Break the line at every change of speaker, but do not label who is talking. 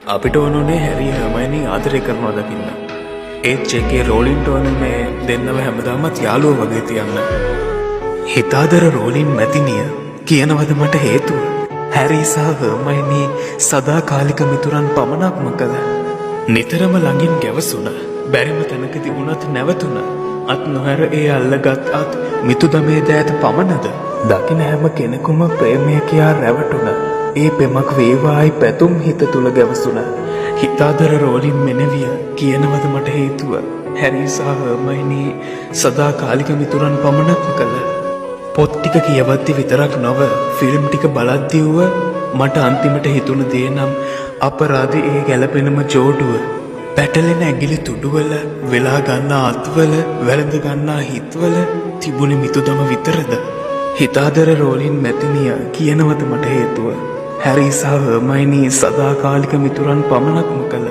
අපිට ඕනුනේ හැරි හර්මයිනි ආදරය කරනවා දකින්න. ඒත් ජේකේ රෝලින්ට ඕනුනේ දෙන්නව හැමදාමත් යාළුවෝ වගේ තියන්න. හිතාදර රෝලින් මැතිනිය කියනවද මට හේතුව? හැරි සහ හර්මයිනි සදාකාලික මිතුරන් පමණක්ම කළ. නිතරම ළඟින් ගැවසුණ. බැරිම තැනකදී වුණත් නැවතුණ. අත් නොහැර ඒ අල්ලගත් අත් මිතුදමේ දෑත පමණද? දකින හැම කෙනෙකුම ප්‍රේමය කියා රැවටුණ. ඒ පෙමක් වේවායි පැතුම් හිත තුළ ගැවසුණ. හිතාදර රෝලින් මෙනවිය කියනවද මට හේතුව? හැරි සහ හර්මයිනි සදාකාලික මිතුරන් පමණක්ම කළ. පොත් ටික කියවද්දි විතරක් නොව ෆිල්ම් ටික බලද්දී වුව මට අන්තිමට හිතුණ දේ නම් අපරාධ ඒ ගැලපෙනම ජෝඩුව. පැටලෙන ඇගිලි තුඩුවල වෙලා ගන්නා අත්වල වැළඳ ගන්නා හිත්වල තිබුණ මිතුදම විතරද? හිතාදර රෝලින් මැතිනිය කියනවද මට හේතුව? හැරි සහ හර්මයිනි සදාකාලික මිතුරන් පමණක්ම කළ.